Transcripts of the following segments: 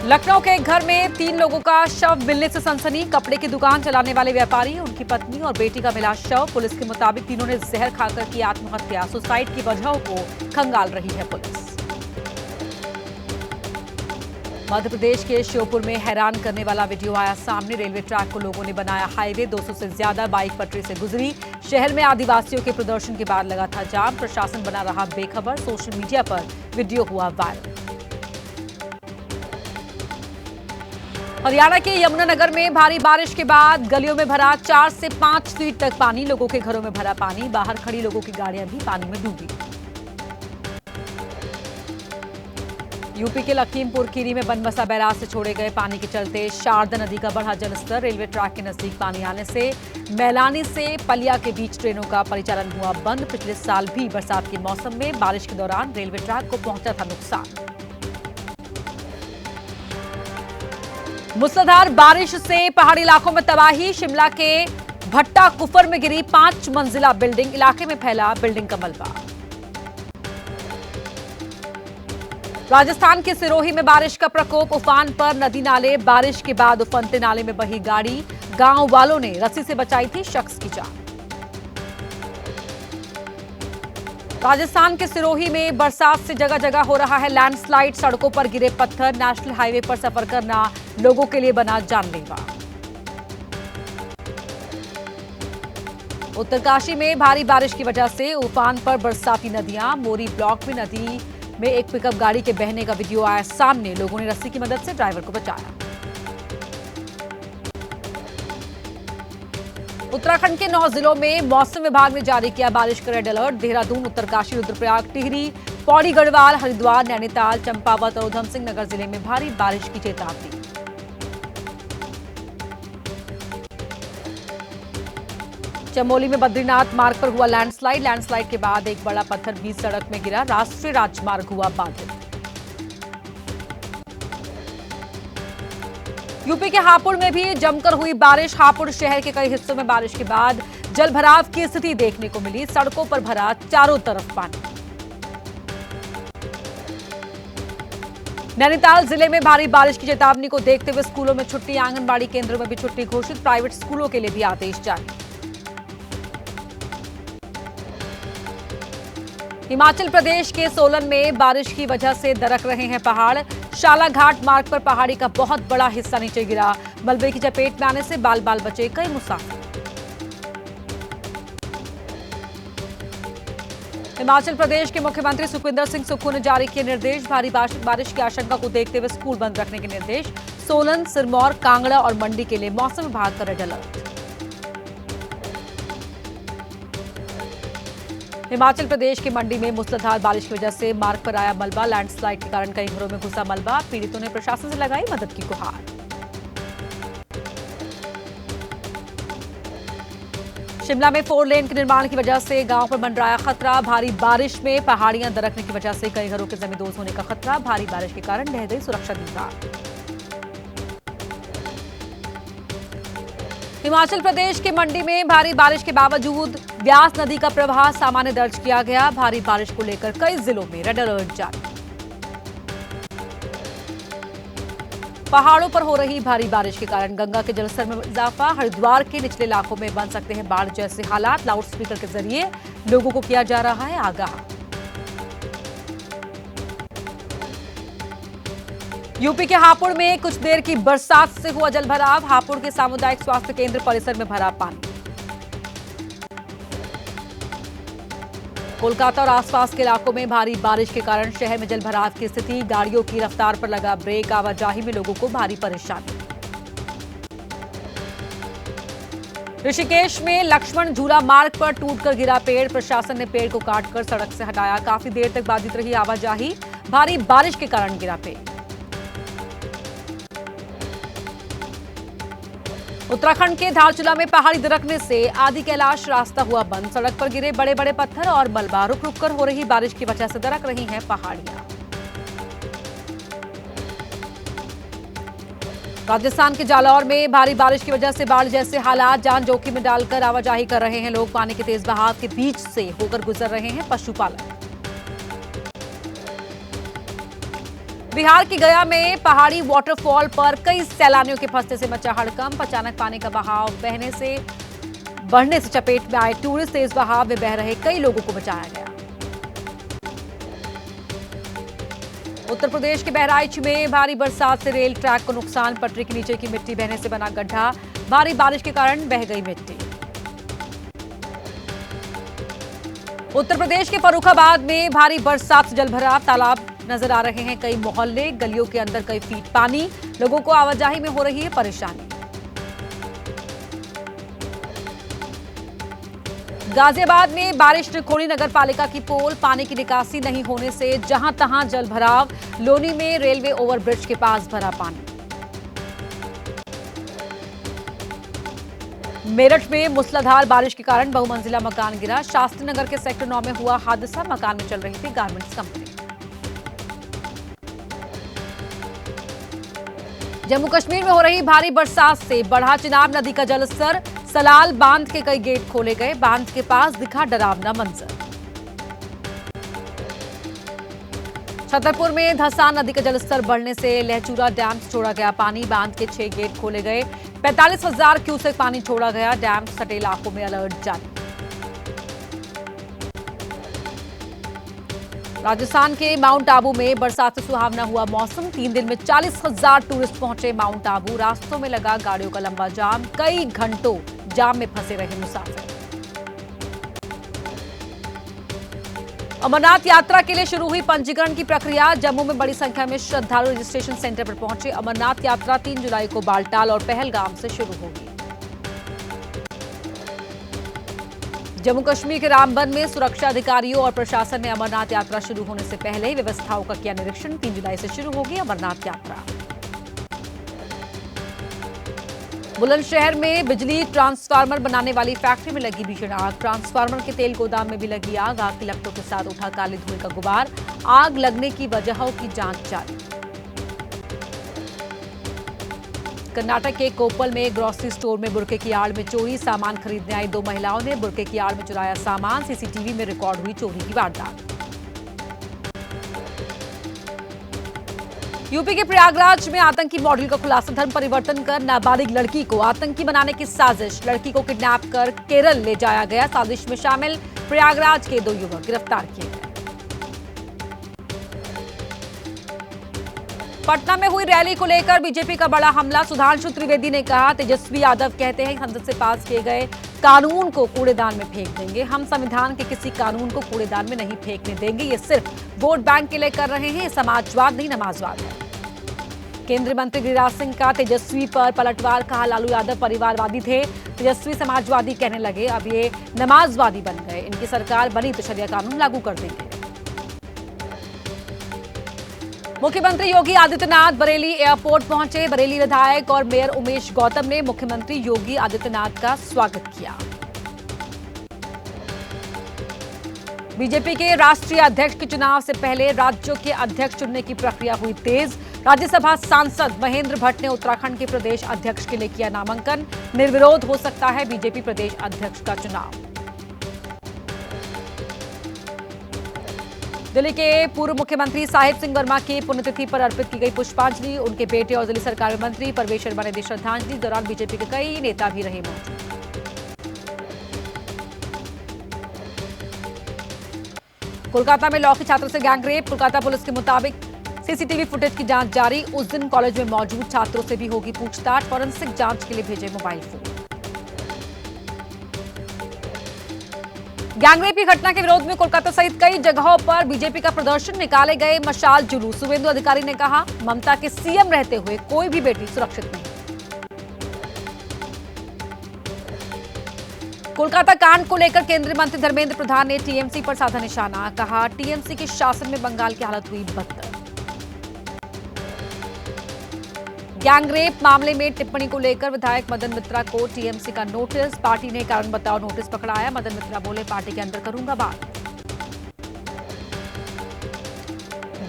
लखनऊ के एक घर में 3 लोगों का शव मिलने से सनसनी। कपड़े की दुकान चलाने वाले व्यापारी, उनकी पत्नी और बेटी का मिला शव। पुलिस के मुताबिक तीनों ने जहर खाकर की आत्महत्या। सुसाइड की वजहों को खंगाल रही है पुलिस। मध्य प्रदेश के श्योपुर में हैरान करने वाला वीडियो आया सामने। रेलवे ट्रैक को लोगों ने बनाया हाईवे। 200 से ज्यादा बाइक पटरी से गुजरी। शहर में आदिवासियों के प्रदर्शन के बाद लगा था जाम। प्रशासन बना रहा बेखबर। सोशल मीडिया पर वीडियो हुआ वायरल। हरियाणा के यमुनानगर में भारी बारिश के बाद गलियों में भरा 4 से 5 फीट तक पानी। लोगों के घरों में भरा पानी। बाहर खड़ी लोगों की गाड़ियां भी पानी में डूबी। यूपी के लखीमपुर खीरी में बनमसा बैराज से छोड़े गए पानी के चलते शारदा नदी का बढ़ा जलस्तर। रेलवे ट्रैक के नजदीक पानी आने से मैलानी से पलिया के बीच ट्रेनों का परिचालन हुआ बंद। पिछले साल भी बरसात के मौसम में बारिश के दौरान रेलवे ट्रैक को पहुंचा था नुकसान। मूसलाधार बारिश से पहाड़ी इलाकों में तबाही। शिमला के भट्टा कुफर में गिरी 5 मंजिला बिल्डिंग। इलाके में फैला बिल्डिंग का मलबा। राजस्थान के सिरोही में बारिश का प्रकोप। उफान पर नदी नाले। बारिश के बाद उफनते नाले में बही गाड़ी। गांव वालों ने रस्सी से बचाई थी शख्स की जान। राजस्थान के सिरोही में बरसात से जगह जगह हो रहा है लैंडस्लाइड। सड़कों पर गिरे पत्थर। नेशनल हाईवे पर सफर करना लोगों के लिए बना जानलेवा। उत्तरकाशी में भारी बारिश की वजह से उफान पर बरसाती नदियां। मोरी ब्लॉक में नदी में एक पिकअप गाड़ी के बहने का वीडियो आया सामने। लोगों ने रस्सी की मदद से ड्राइवर को बचाया। उत्तराखंड के 9 जिलों में मौसम विभाग ने जारी किया बारिश का रेड अलर्ट। देहरादून, उत्तरकाशी, रुद्रप्रयाग, टिहरी, पौड़ी गढ़वाल, हरिद्वार, नैनीताल, चंपावत और उधम सिंह नगर जिले में भारी बारिश की चेतावनी। चमोली में बद्रीनाथ मार्ग पर हुआ लैंडस्लाइड। लैंडस्लाइड के बाद एक बड़ा पत्थर बीच सड़क में गिरा। राष्ट्रीय राजमार्ग हुआ बाधित। यूपी के हापुड़ में भी जमकर हुई बारिश। हापुड़ शहर के कई हिस्सों में बारिश के बाद जलभराव की स्थिति देखने को मिली। सड़कों पर भरा चारों तरफ पानी। नैनीताल जिले में भारी बारिश की चेतावनी को देखते हुए स्कूलों में छुट्टी। आंगनबाड़ी केंद्रों में भी छुट्टी घोषित। प्राइवेट स्कूलों के लिए भी आदेश जारी। हिमाचल प्रदेश के सोलन में बारिश की वजह से दरक रहे हैं पहाड़। शाला घाट मार्ग पर पहाड़ी का बहुत बड़ा हिस्सा नीचे गिरा। मलबे की चपेट में आने से बाल बाल बचे कई मुसाफिर। हिमाचल प्रदेश के मुख्यमंत्री सुखविंदर सिंह सुक्खू ने जारी किए निर्देश। भारी बारिश की आशंका को देखते हुए स्कूल बंद रखने के निर्देश। सोलन, सिरमौर, कांगड़ा और मंडी के लिए मौसम विभाग का रेड अलर्ट। हिमाचल प्रदेश के मंडी में मूसलाधार बारिश की वजह से मार्ग पर आया मलबा। लैंडस्लाइड के कारण कई घरों में घुसा मलबा। पीड़ितों ने प्रशासन से लगाई मदद की गुहार। शिमला में 4 लेन के निर्माण की वजह से गांव पर मंडराया खतरा। भारी बारिश में पहाड़ियां दरकने की वजह से कई घरों के जमींदोज होने का खतरा। भारी बारिश के कारण ढह गई सुरक्षा दीवार। हिमाचल प्रदेश के मंडी में भारी बारिश के बावजूद ब्यास नदी का प्रवाह सामान्य दर्ज किया गया। भारी बारिश को लेकर कई जिलों में रेड अलर्ट जारी। पहाड़ों पर हो रही भारी बारिश के कारण गंगा के जलस्तर में इजाफा। हरिद्वार के निचले इलाकों में बन सकते हैं बाढ़ जैसे हालात। लाउडस्पीकर के जरिए लोगों को किया जा रहा है आगाह। यूपी के हापुड़ में कुछ देर की बरसात से हुआ जलभराव। हापुड़ के सामुदायिक स्वास्थ्य केंद्र परिसर में भरा पानी। कोलकाता और आसपास के इलाकों में भारी बारिश के कारण शहर में जलभराव की स्थिति। गाड़ियों की रफ्तार पर लगा ब्रेक। आवाजाही में लोगों को भारी परेशानी। ऋषिकेश में लक्ष्मण झूला मार्ग पर टूटकर गिरा पेड़। प्रशासन ने पेड़ को काटकर सड़क से हटाया। काफी देर तक बाधित रही आवाजाही। भारी बारिश के कारण गिरा पेड़। उत्तराखंड के धारचूला में पहाड़ी दरकने से आदि कैलाश रास्ता हुआ बंद। सड़क पर गिरे बड़े बड़े पत्थर और मलबा। रुक रुक कर हो रही बारिश की वजह से दरक रही हैं पहाड़ियां। राजस्थान के जालौर में भारी बारिश की वजह से बाढ़ जैसे हालात। जान जोखिम में डालकर आवाजाही कर रहे हैं लोग। पानी के तेज बहाव के बीच से होकर गुजर रहे हैं पशुपालक। बिहार की गया में पहाड़ी वाटरफॉल पर कई सैलानियों के फंसने से मचा हड़कंप। अचानक पानी का बहाव बढ़ने से चपेट में आए टूरिस्ट तेज बहाव में बह रहे कई लोगों को बचाया गया। उत्तर प्रदेश के बहराइच में भारी बरसात से रेल ट्रैक को नुकसान। पटरी के नीचे की मिट्टी बहने से बना गड्ढा। भारी बारिश के कारण बह गई मिट्टी। उत्तर प्रदेश के फर्रुखाबाद में भारी बरसात से जलभराव। तालाब नजर आ रहे हैं कई मोहल्ले। गलियों के अंदर कई फीट पानी। लोगों को आवाजाही में हो रही है परेशानी। गाजियाबाद में बारिश ने खोली नगर पालिका की पोल। पानी की निकासी नहीं होने से जहां तहां जलभराव। लोनी में रेलवे ओवरब्रिज के पास भरा पानी। मेरठ में मूसलाधार बारिश के कारण बहुमंजिला मकान गिरा। शास्त्री नगर के सेक्टर 9 में हुआ हादसा। मकान में चल रही थी गारमेंट्स कंपनी। जम्मू कश्मीर में हो रही भारी बरसात से बढ़ा चिनाब नदी का जलस्तर। सलाल बांध के कई गेट खोले गए। बांध के पास दिखा डरावना मंजर। छतरपुर में धसान नदी का जलस्तर बढ़ने से लहचूरा डैम से छोड़ा गया पानी। बांध के 6 गेट खोले गए। 45,000 क्यूसेक पानी छोड़ा गया। डैम सटे इलाकों में अलर्ट जारी। राजस्थान के माउंट आबू में बरसात से सुहावना हुआ मौसम। 3 दिन में 40,000 टूरिस्ट पहुंचे माउंट आबू। रास्तों में लगा गाड़ियों का लंबा जाम। कई घंटों जाम में फंसे रहे मुसाफिर। अमरनाथ यात्रा के लिए शुरू हुई पंजीकरण की प्रक्रिया। जम्मू में बड़ी संख्या में श्रद्धालु रजिस्ट्रेशन सेंटर पर पहुंचे। अमरनाथ यात्रा 3 जुलाई को बालटाल और पहलगाम से शुरू होगी। जम्मू कश्मीर के रामबन में सुरक्षा अधिकारियों और प्रशासन ने अमरनाथ यात्रा शुरू होने से पहले ही व्यवस्थाओं का किया निरीक्षण। 3 जुलाई से शुरू होगी अमरनाथ यात्रा। बुलंदशहर में बिजली ट्रांसफार्मर बनाने वाली फैक्ट्री में लगी भीषण आग। ट्रांसफार्मर के तेल गोदाम में भी लगी आग। आग की लपटों के साथ उठा काले धुएं का गुबार। आग लगने की वजहों की जांच जारी। कर्नाटक के कोप्पल में ग्रोसरी स्टोर में बुरके की आड़ में चोरी। सामान खरीदने आई 2 महिलाओं ने बुरके की आड़ में चुराया सामान। सीसीटीवी में रिकॉर्ड हुई चोरी की वारदात। यूपी के प्रयागराज में आतंकी मॉडल का खुलासा। धर्म परिवर्तन कर नाबालिग लड़की को आतंकी बनाने की साजिश। लड़की को किडनैप कर केरल ले जाया गया। साजिश में शामिल प्रयागराज के 2 युवक गिरफ्तार किए गए। पटना में हुई रैली को लेकर बीजेपी का बड़ा हमला। सुधांशु त्रिवेदी ने कहा तेजस्वी यादव कहते हैं संसद से पास किए गए कानून को कूड़ेदान में फेंक देंगे। हम संविधान के किसी कानून को कूड़ेदान में नहीं फेंकने देंगे। ये सिर्फ वोट बैंक के लिए कर रहे हैं। समाजवाद नहीं नमाजवाद है। केंद्रीय मंत्री गिरिराज सिंह का तेजस्वी पर पलटवार। कहा लालू यादव परिवारवादी थे, तेजस्वी समाजवादी कहने लगे। अब ये नमाजवादी बन गए। इनकी सरकार बनी तो शरिया कानून लागू कर देंगे। मुख्यमंत्री योगी आदित्यनाथ बरेली एयरपोर्ट पहुंचे। बरेली विधायक और मेयर उमेश गौतम ने मुख्यमंत्री योगी आदित्यनाथ का स्वागत किया। बीजेपी के राष्ट्रीय अध्यक्ष के चुनाव से पहले राज्यों के अध्यक्ष चुनने की प्रक्रिया हुई तेज। राज्यसभा सांसद महेंद्र भट्ट ने उत्तराखंड के प्रदेश अध्यक्ष के लिए किया नामांकन। निर्विरोध हो सकता है बीजेपी प्रदेश अध्यक्ष का चुनाव। दिल्ली के पूर्व मुख्यमंत्री साहिब सिंह वर्मा की पुण्यतिथि पर अर्पित की गई पुष्पांजलि। उनके बेटे और दिल्ली सरकार में मंत्री परवेश शर्मा ने दी श्रद्धांजलि। दौरान बीजेपी के कई नेता भी रहे मौजूद। कोलकाता में लॉ की छात्र से गैंगरेप। कोलकाता पुलिस के मुताबिक सीसीटीवी फुटेज की जांच जारी। उस दिन कॉलेज में मौजूद छात्रों से भी होगी पूछताछ। फॉरेंसिक जांच के लिए भेजे मोबाइल फोन। गैंगरेप की घटना के विरोध में कोलकाता सहित कई जगहों पर बीजेपी का प्रदर्शन। निकाले गए मशाल जुलूस। शुभेंदु अधिकारी ने कहा ममता के सीएम रहते हुए कोई भी बेटी सुरक्षित नहीं। कोलकाता कांड को लेकर केंद्रीय मंत्री धर्मेंद्र प्रधान ने टीएमसी पर साधा निशाना। कहा टीएमसी के शासन में बंगाल की हालत हुई बदतर। गैंगरेप मामले में टिप्पणी को लेकर विधायक मदन मित्रा को टीएमसी का नोटिस। पार्टी ने कारण बताओ नोटिस पकड़ाया। मदन मित्रा बोले पार्टी के अंदर करूंगा बात।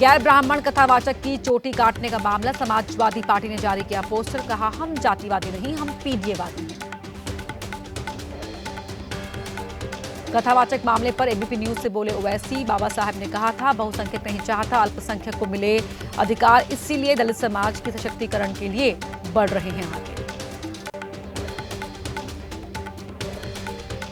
गैर ब्राह्मण कथावाचक की चोटी काटने का मामला। समाजवादी पार्टी ने जारी किया पोस्टर। कहा हम जातिवादी नहीं, हम पीडीएवादी हैं। कथावाचक मामले पर एबीपी न्यूज से बोले ओवैसी, बाबा साहब ने कहा था बहुसंख्यक नहीं चाहता अल्पसंख्यक को मिले अधिकार, इसीलिए दलित समाज के सशक्तिकरण के लिए बढ़ रहे हैं आगे।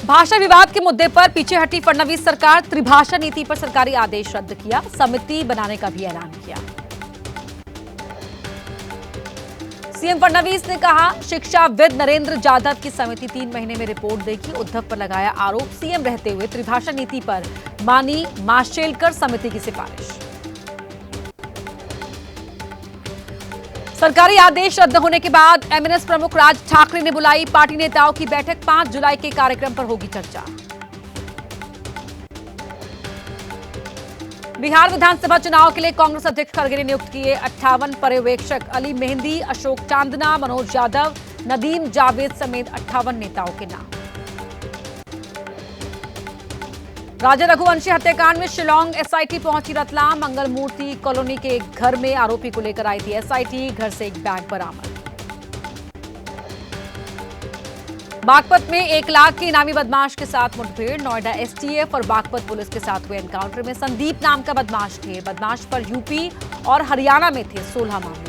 भाषा विवाद के मुद्दे पर पीछे हटी फडणवीस सरकार, त्रिभाषा नीति पर सरकारी आदेश रद्द किया, समिति बनाने का भी ऐलान किया। सीएम फडणवीस ने कहा शिक्षाविद नरेंद्र जाधव की समिति 3 महीने में रिपोर्ट देगी, उद्धव पर लगाया आरोप, सीएम रहते हुए त्रिभाषा नीति पर मानी माशेलकर समिति की सिफारिश। सरकारी आदेश रद्द होने के बाद एमएनएस प्रमुख राज ठाकरे ने बुलाई पार्टी नेताओं की बैठक, 5 जुलाई के कार्यक्रम पर होगी चर्चा। बिहार विधानसभा चुनाव के लिए कांग्रेस अध्यक्ष खड़गे ने नियुक्त किए 58 पर्यवेक्षक, अली मेहंदी, अशोक चांदना, मनोज यादव, नदीम जावेद समेत 58 नेताओं के नाम। राजा रघुवंशी हत्याकांड में शिलांग एसआईटी पहुंची रतलाम, मंगल मूर्ति कॉलोनी के एक घर में आरोपी को लेकर आई थी एसआईटी, घर से एक बैग बरामद। बागपत में 1 लाख के इनामी बदमाश के साथ मुठभेड़, नोएडा एसटीएफ और बागपत पुलिस के साथ हुए एनकाउंटर में संदीप नाम का बदमाश थे, बदमाश पर यूपी और हरियाणा में थे 16 मामले।